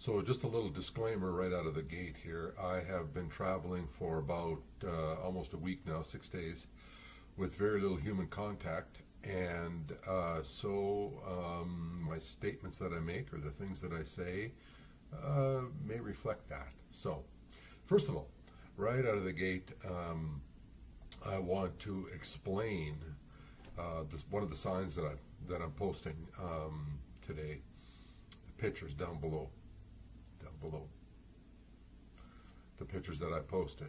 So, just a little disclaimer right out of the gate here. I have been traveling for about almost a week now, 6 days, with very little human contact. And my statements that I make or the things that I say may reflect that. So, first of all, right out of the gate, I want to explain one of the signs that I'm posting today. The pictures down below the pictures that I posted.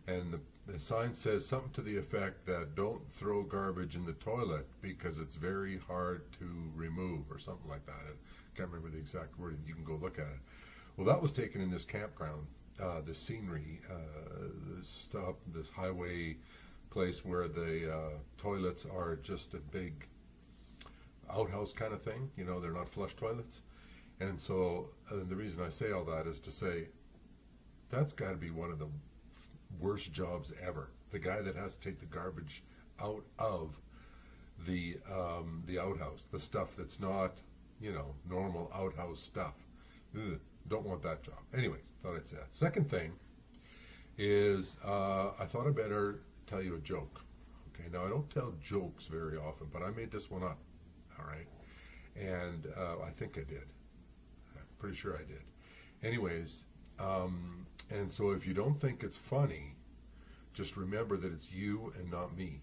And the sign says something to the effect that don't throw garbage in the toilet because it's very hard to remove or something like that. I can't remember the exact wording. You can go look at it. Well, that was taken in this campground, this scenery, this highway place where the toilets are just a big outhouse kind of thing. You know, they're not flush toilets. And so the reason I say all that is to say that's got to be one of the worst jobs ever. The guy that has to take the garbage out of the outhouse, the stuff that's not, normal outhouse stuff. Ugh, don't want that job. Anyways, thought I'd say that. Second thing is I thought I'd better tell you a joke. Okay, now I don't tell jokes very often, but I made this one up. All right, and I think I did. Pretty sure I did. Anyways, and so if you don't think it's funny, just remember that it's you and not me.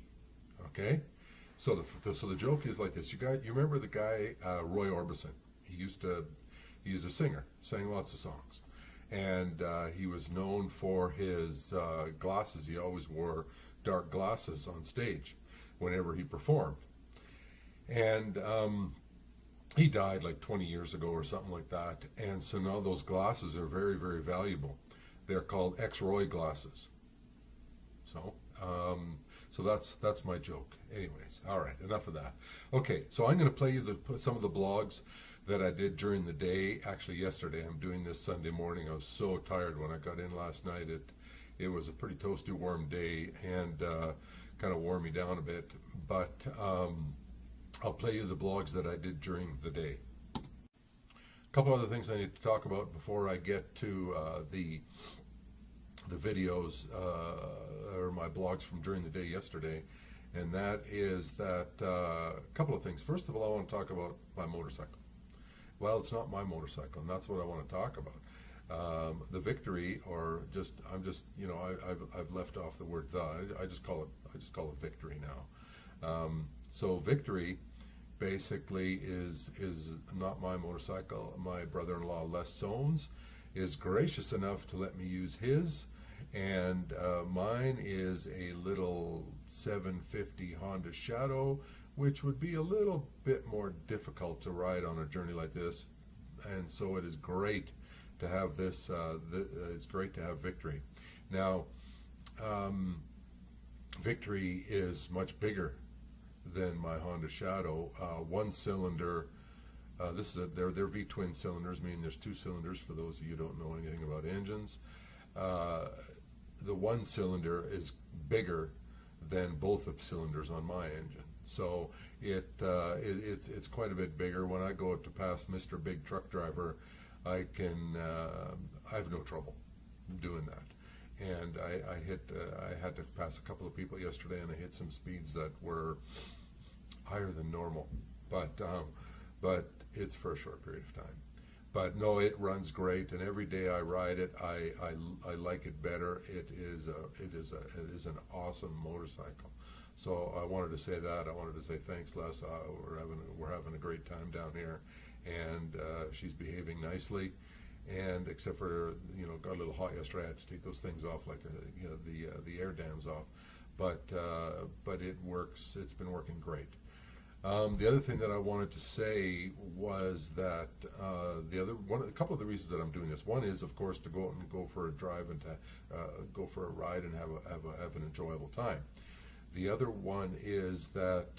Okay? So the joke is like this. You remember the guy Roy Orbison? He's a singer, sang lots of songs, and he was known for his glasses. He always wore dark glasses on stage whenever he performed, and he died like 20 years ago or something like that. And so now those glasses are very, very valuable. They're called X-Roy glasses. So that's my joke. Anyways, all right, enough of that. Okay, so I'm going to play you some of the blogs that I did during the day. Actually, yesterday. I'm doing this Sunday morning. I was so tired when I got in last night. It was a pretty toasty warm day and kind of wore me down a bit. But I'll play you the blogs that I did during the day. A couple other things I need to talk about before I get to the videos or my blogs from during the day yesterday, and that is that a couple of things. First of all, I want to talk about my motorcycle. Well, it's not my motorcycle, and that's what I want to talk about. The Victory, or I've left off the word the. I just call it Victory now. So Victory basically is not my motorcycle. My brother-in-law Les Soanes is gracious enough to let me use his, and mine is a little 750 Honda Shadow, which would be a little bit more difficult to ride on a journey like this, and so it is great to have this. It's great to have Victory. Now, Victory is much bigger than my Honda Shadow. One cylinder. They're V-twin cylinders, meaning there's two cylinders for those of you who don't know anything about engines. The one cylinder is bigger than both the cylinders on my engine, so it's quite a bit bigger. When I go up to pass Mr. Big Truck Driver, I have no trouble doing that. And I had to pass a couple of people yesterday, and I hit some speeds that were higher than normal, but it's for a short period of time. But no, it runs great, and every day I ride it, I like it better. It is an awesome motorcycle. So I wanted to say that. I wanted to say thanks, Les. We're having a great time down here, and she's behaving nicely. And except for got a little hot yesterday, I had to take those things off, like the air dams off. But it works. It's been working great. The other thing that I wanted to say was that a couple of the reasons that I'm doing this. One is, of course, to go out and go for a drive and to go for a ride and have an enjoyable time. The other one is that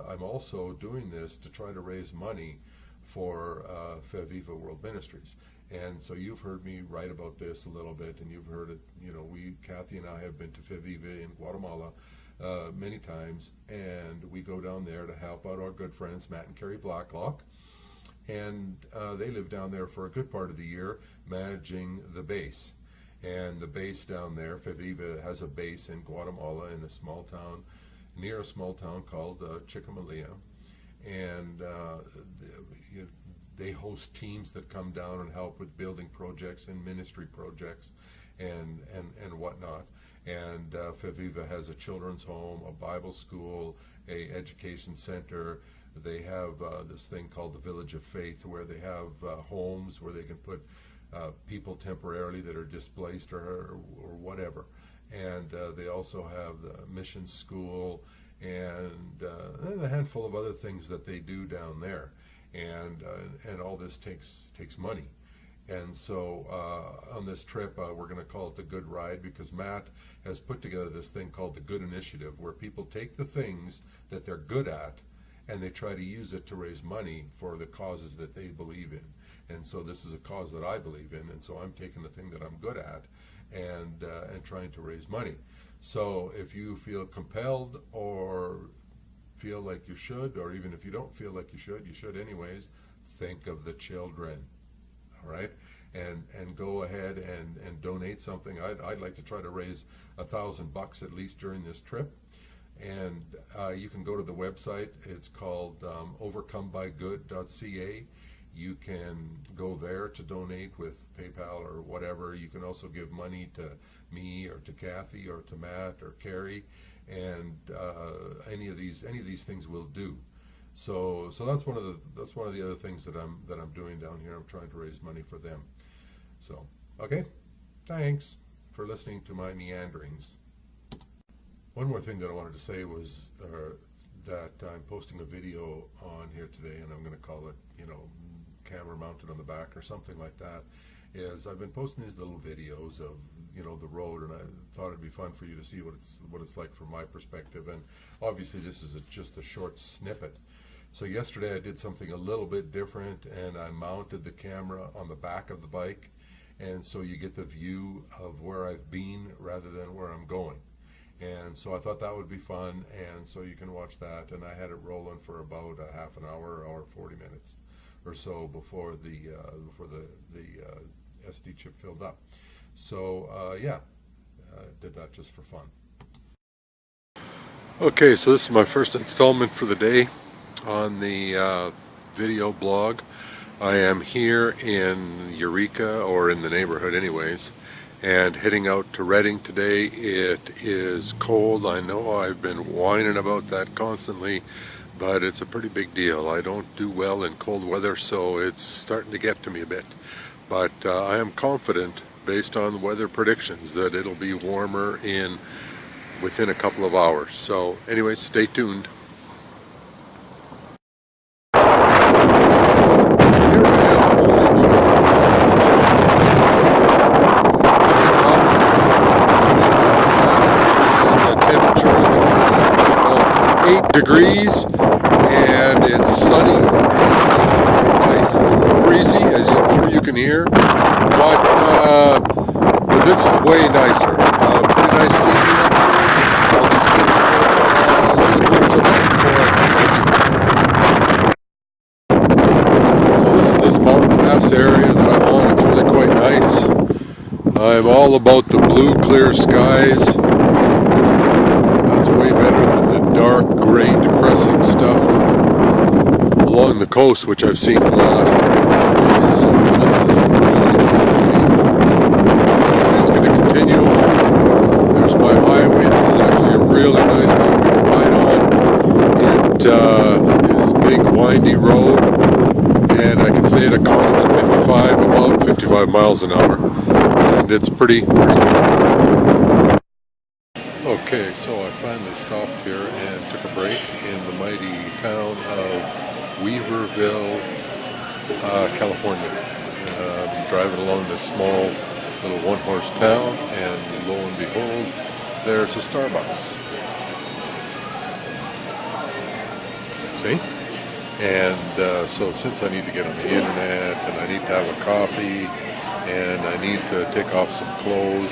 I'm also doing this to try to raise money for Feviva World Ministries. And so you've heard me write about this a little bit, and you've heard it. Kathy and I have been to Feviva in Guatemala many times, and we go down there to help out our good friends Matt and Kerry Blacklock. and they live down there for a good part of the year managing the base. And the base down there, FEVIVA has a base in Guatemala in a small town, near a small town called Chicamalia. And they host teams that come down and help with building projects and ministry projects and whatnot. And FEVIVA has a children's home, a Bible school, a education center. They have this thing called the Village of Faith, where they have homes where they can put people temporarily that are displaced or whatever. And they also have the mission school and a handful of other things that they do down there. And all this takes money. And so on this trip, we're going to call it the Good Ride, because Matt has put together this thing called the Good Initiative, where people take the things that they're good at and they try to use it to raise money for the causes that they believe in. And so this is a cause that I believe in, and so I'm taking the thing that I'm good at and trying to raise money. So if you feel compelled or feel like you should, or even if you don't feel like you should anyways, think of the children. All right, and go ahead and donate something. I'd like to try to raise $1,000 at least during this trip, and you can go to the website. It's called overcomebygood.ca. You can go there to donate with PayPal or whatever. You can also give money to me or to Kathy or to Matt or Carrie, and any of these things will do. So that's one of the other things that I'm doing down here. I'm trying to raise money for them. So okay, thanks for listening to my meanderings. One more thing that I wanted to say was that I'm posting a video on here today, and I'm going to call it, camera mounted on the back or something like that. Is I've been posting these little videos of the road, and I thought it'd be fun for you to see what it's like from my perspective. And obviously this is just a short snippet. So yesterday I did something a little bit different, and I mounted the camera on the back of the bike, and so you get the view of where I've been rather than where I'm going. And so I thought that would be fun, and so you can watch that. And I had it rolling for about a half an hour or 40 minutes or so before the SD chip filled up. So did that just for fun. Okay, so this is my first installment for the day on the video blog. I am here in Eureka, or in the neighborhood anyways, and heading out to Redding today. It is cold. I know I've been whining about that constantly, but it's a pretty big deal. I don't do well in cold weather, so it's starting to get to me a bit. But I am confident, based on weather predictions, that it'll be warmer within a couple of hours. So anyway, stay tuned. Degrees, and it's sunny, and it's nice. It's a little breezy, as you can hear, but this is way nicer. Pretty nice scenery up here. So this is this mountain pass area that I'm on. It's really quite nice. I'm all about the blue, clear skies. That's way better than the dark, gray, depressing stuff along the coast, which I've seen for the last 3 days. So this is really it's going to continue on. There's my highway. This is actually a really nice highway to ride on. It is a big, windy road, and I can stay at a constant about 55 miles an hour, and it's pretty Okay, so I finally stopped here and took a break in the mighty town of Weaverville, California. I'm driving along this small little one-horse town, and lo and behold, there's a Starbucks. See? And so since I need to get on the internet, and I need to have a coffee, and I need to take off some clothes,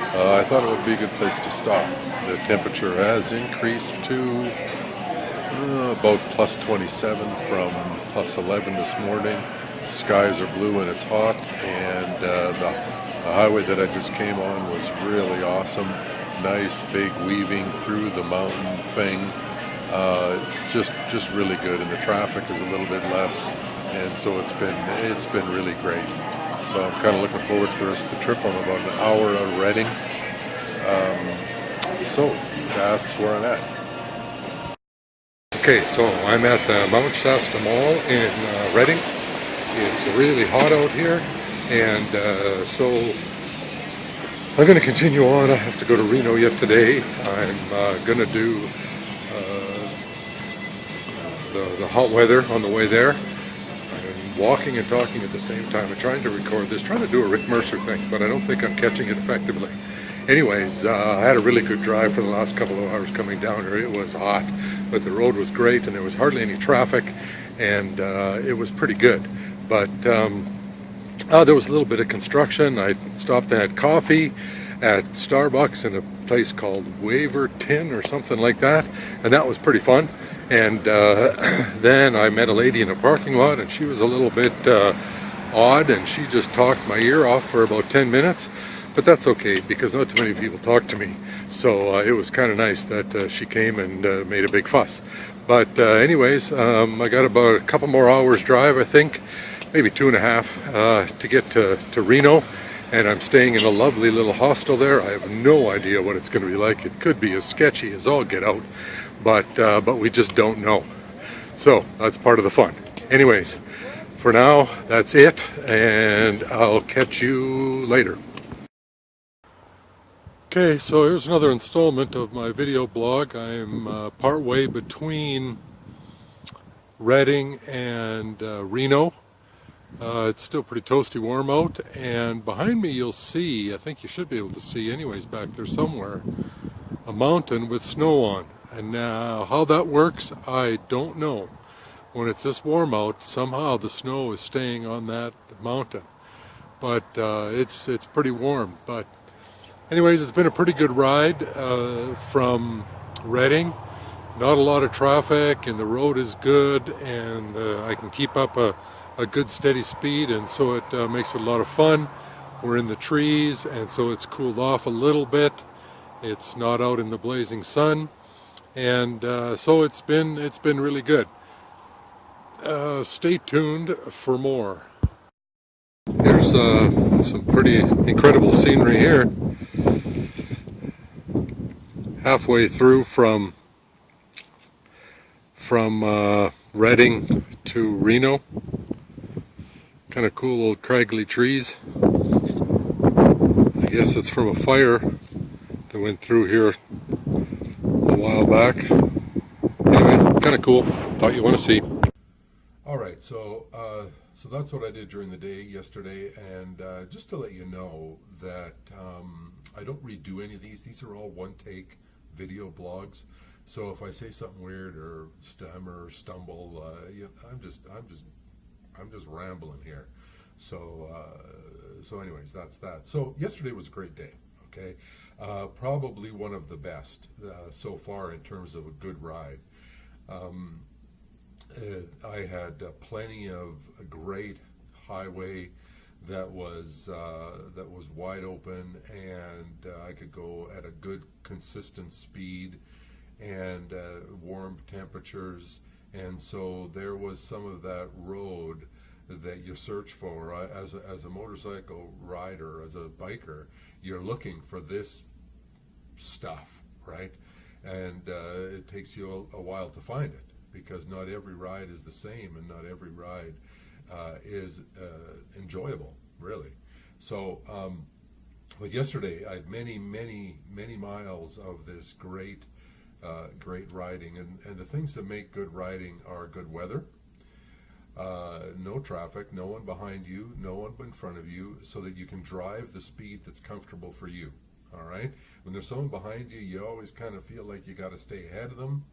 I thought it would be a good place to stop. The temperature has increased to About plus 27 from plus 11 this morning. Skies are blue and it's hot, and the highway that I just came on was really awesome. Nice big weaving through the mountain thing. Just really good, and the traffic is a little bit less, and so it's been really great. So I'm kind of looking forward to the rest of the trip. I'm about an hour out of Redding. So that's where I'm at. Okay, so I'm at the Mount Shasta Mall in Redding. It's really hot out here, and so I'm going to continue on. I have to go to Reno yet today. I'm going to do the hot weather on the way there. I'm walking and talking at the same time. I'm trying to record this, trying to do a Rick Mercer thing, but I don't think I'm catching it effectively. Anyways, I had a really good drive for the last couple of hours coming down here. It was hot, but the road was great, and there was hardly any traffic, and it was pretty good. But there was a little bit of construction. I stopped and had coffee at Starbucks in a place called Waverton or something like that, and that was pretty fun. And then I met a lady in a parking lot, and she was a little bit odd, and she just talked my ear off for about 10 minutes. But that's okay, because not too many people talk to me. So it was kind of nice that she came and made a big fuss. But anyways, I got about a couple more hours drive, I think, maybe 2.5 to get to Reno. And I'm staying in a lovely little hostel there. I have no idea what it's going to be like. It could be as sketchy as all get out, but we just don't know. So that's part of the fun. Anyways, for now, that's it, and I'll catch you later. Okay, so here's another installment of my video blog. I'm partway between Redding and Reno. It's still pretty toasty warm out, and behind me you'll see, I think you should be able to see anyways back there somewhere, a mountain with snow on. And now how that works, I don't know. When it's this warm out, somehow the snow is staying on that mountain. But it's pretty warm. But anyways, it's been a pretty good ride from Redding. Not a lot of traffic, and the road is good, and I can keep up a good steady speed, and so it makes it a lot of fun. We're in the trees, and so it's cooled off a little bit. It's not out in the blazing sun, and so it's been really good. Stay tuned for more. Here's some pretty incredible scenery here. Halfway through from Redding to Reno. Kind of cool old craggly trees. I guess it's from a fire that went through here a while back. Anyways, kind of cool. Thought you want to see. All right, so that's what I did during the day yesterday, and just to let you know that I don't redo any of these. These are all one-take video blogs. So if I say something weird or stammer or stumble, I'm just rambling here. So anyways, that's that. So yesterday was a great day. Okay, probably one of the best so far in terms of a good ride. I had plenty of a great highway that was wide open, and I could go at a good consistent speed and warm temperatures, and so there was some of that road that you search for as a motorcycle rider, as a biker. You're looking for this stuff, right? And it takes you a while to find it, because not every ride is the same, and not every ride is enjoyable, really. So, but yesterday I had many miles of this great riding, and the things that make good riding are good weather, no traffic, no one behind you, no one in front of you, so that you can drive the speed that's comfortable for you. All right. When there's someone behind you, you always kind of feel like you got to stay ahead of them.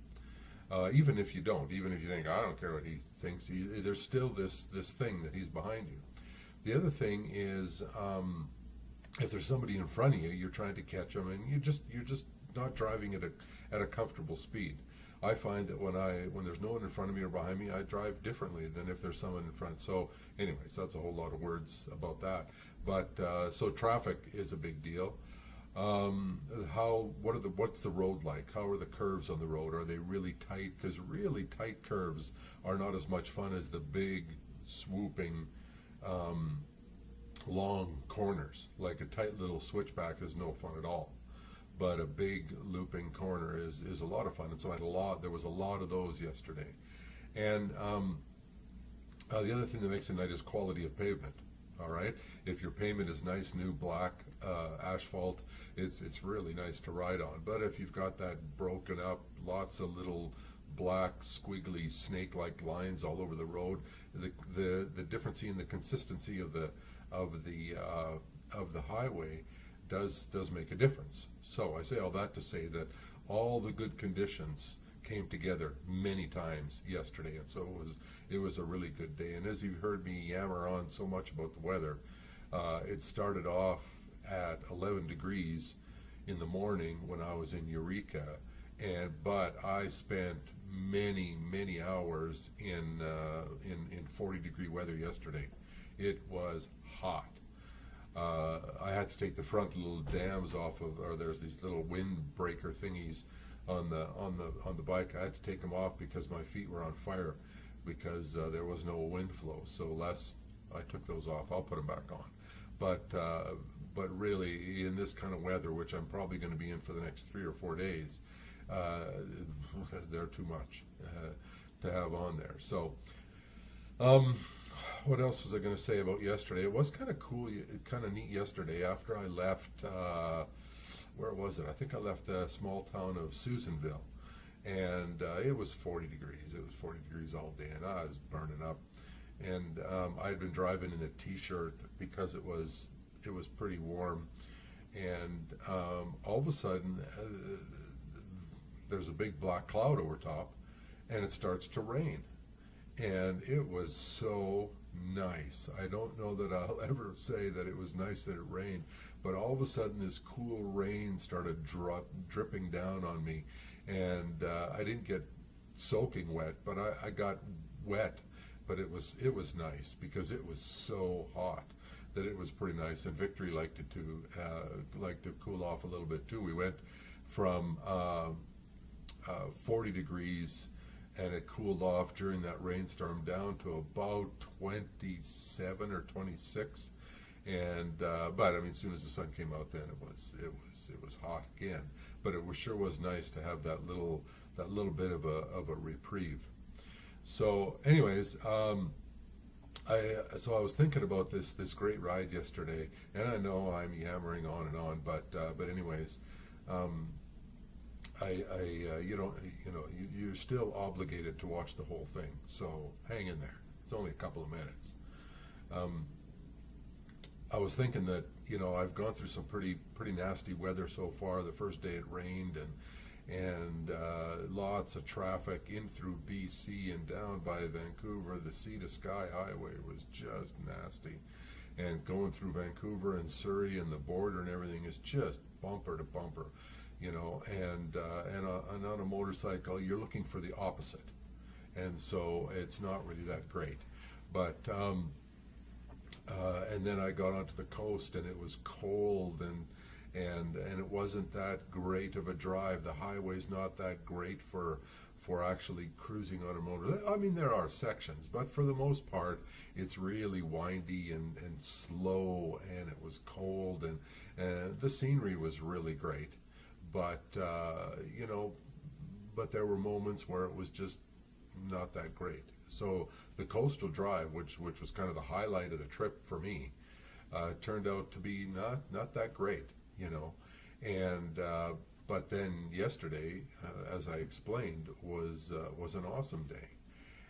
Even if you don't, even if you think, I don't care what he thinks, there's still this thing that he's behind you. The other thing is, if there's somebody in front of you, you're trying to catch them, and you're just not driving at a comfortable speed. I find that when there's no one in front of me or behind me, I drive differently than if there's someone in front. So anyways, that's a whole lot of words about that. But so traffic is a big deal. What's the road like? How are the curves on the road? Are they really tight? Because really tight curves are not as much fun as the big swooping long corners. Like a tight little switchback is no fun at all, but a big looping corner is a lot of fun. And so there was a lot of those yesterday. And the other thing that makes it nice is quality of pavement. All right, if your pavement is nice, new black asphalt, it's really nice to ride on. But if you've got that broken up, lots of little black squiggly snake-like lines all over the road, the difference in the consistency of the highway does make a difference. So I say all that to say that all the good conditions came together many times yesterday, and so it was a really good day. And as you've heard me yammer on so much about the weather, it started off at 11 degrees in the morning when I was in Eureka, but I spent many hours in 40-degree weather yesterday. It was hot. I had to take the front little dams off of, or there's these little windbreaker thingies on the bike. I had to take them off because my feet were on fire because there was no wind flow. So I took those off. I'll put them back on. But really, in this kind of weather, which I'm probably going to be in for the next 3 or 4 days, they're too much to have on there. So what else was I going to say about yesterday? It was kind of cool, kind of neat yesterday after I left. Where was it? I think I left the small town of Susanville, and it was 40 degrees. It was 40 degrees all day, and I was burning up. And I had been driving in a t-shirt because it was pretty warm, and all of a sudden there's a big black cloud over top, and it starts to rain, and it was so nice. I don't know that I'll ever say that it was nice that it rained, but all of a sudden this cool rain started dripping down on me, and I didn't get soaking wet, but I got wet. But it was nice because it was so hot that it was pretty nice, and Victory liked it to cool off a little bit too. We went from 40 degrees, and it cooled off during that rainstorm down to about 27 or 26, and but I mean, as soon as the sun came out, then it was hot again. But it sure was nice to have that little bit of a reprieve. So, anyways, I was thinking about this great ride yesterday, and I know I'm yammering on and on, but anyways, you're still obligated to watch the whole thing. So hang in there. It's only a couple of minutes. I was thinking that I've gone through some pretty nasty weather so far. The first day it rained, and lots of traffic in through BC and down by Vancouver. The Sea to Sky Highway was just nasty, and going through Vancouver and Surrey and the border and everything is just bumper to bumper, and on a motorcycle you're looking for the opposite, and so it's not really that great. But and then I got onto the coast, and it was cold, and it wasn't that great of a drive. The highway's not that great for actually cruising on a motor. I mean, there are sections, but for the most part, it's really windy and slow, and it was cold, and the scenery was really great. But, but there were moments where it was just not that great. So the coastal drive, which was kind of the highlight of the trip for me, turned out to be not that great. And but then yesterday, as I explained, was an awesome day.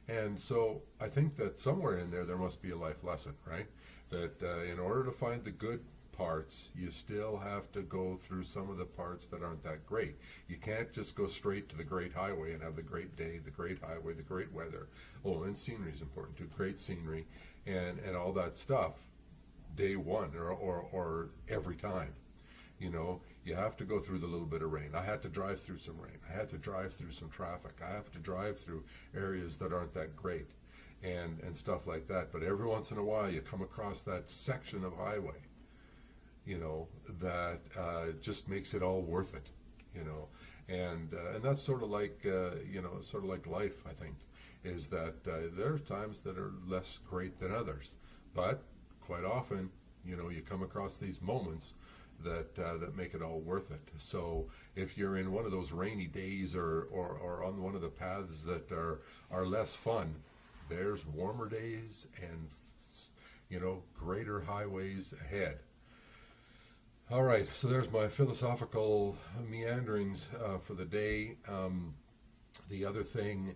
And so I think that somewhere in there must be a life lesson, right? That in order to find the good parts, you still have to go through some of the parts that aren't that great. You can't just go straight to the great highway and have the great day, the great highway, the great weather. Oh, and scenery is important too. Great scenery and all that stuff day one or every time. You know, you have to go through the little bit of rain. I had to drive through some rain. I had to drive through some traffic. I have to drive through areas that aren't that great and stuff like that. But every once in a while you come across that section of highway, you know, that just makes it all worth it, you know. And that's sort of like, you know, sort of like life, I think, is that there are times that are less great than others. But quite often, you know, you come across these moments that make it all worth it. So if you're in one of those rainy days or on one of the paths that are less fun, there's warmer days and, you know, greater highways ahead. All right, so there's my philosophical meanderings for the day. The other thing,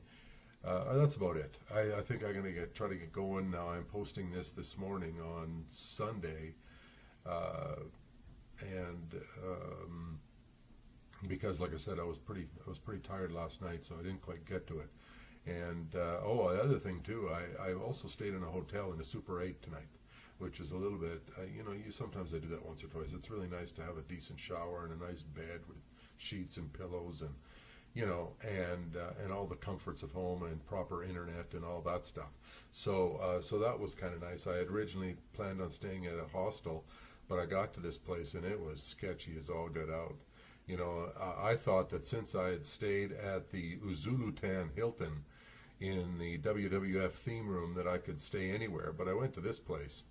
that's about it. I think I'm going to try to get going now. I'm posting this morning on Sunday, and because, like I said, I was pretty tired last night, so I didn't quite get to it. And the other thing too, I also stayed in a hotel in a Super 8 tonight, which is a little bit, you know, sometimes I do that once or twice. It's really nice to have a decent shower and a nice bed with sheets and pillows and, you know, and all the comforts of home and proper internet and all that stuff. So that was kind of nice. I had originally planned on staying at a hostel, but I got to this place and it was sketchy as all get out. You know, I thought that since I had stayed at the Uzulutan Hilton in the WWF theme room that I could stay anywhere, but I went to this place,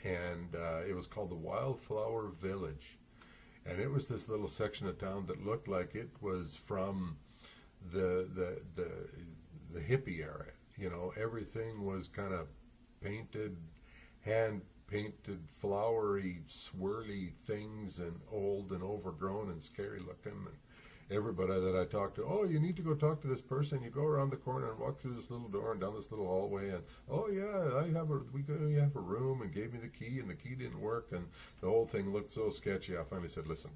and it was called the Wildflower Village, and it was this little section of town that looked like it was from the hippie era. You know, everything was kind of painted, hand painted, flowery, swirly things, and old and overgrown and scary looking. And everybody that I talked to, oh, you need to go talk to this person. You go around the corner and walk through this little door and down this little hallway, and oh yeah, we have a room, and gave me the key, and the key didn't work, and the whole thing looked so sketchy. I finally said, listen,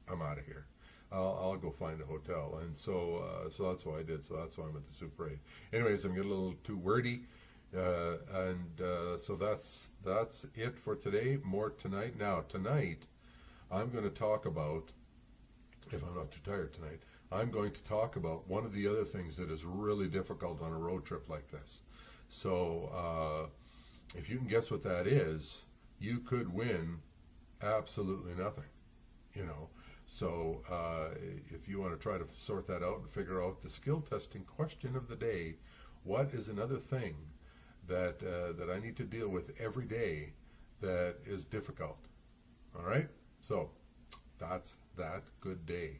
I'm out of here. I'll go find a hotel. And so that's what I did. So that's why I'm at the Super 8. Anyways, I'm getting a little too wordy. So that's it for today. More tonight. Now, tonight, I'm going to talk about, if I'm not too tired tonight, I'm going to talk about one of the other things that is really difficult on a road trip like this. So, if you can guess what that is, you could win absolutely nothing, you know. So, if you want to try to sort that out and figure out the skill testing question of the day, what is another thing that I need to deal with every day that is difficult? All right? So, that's that. Good day.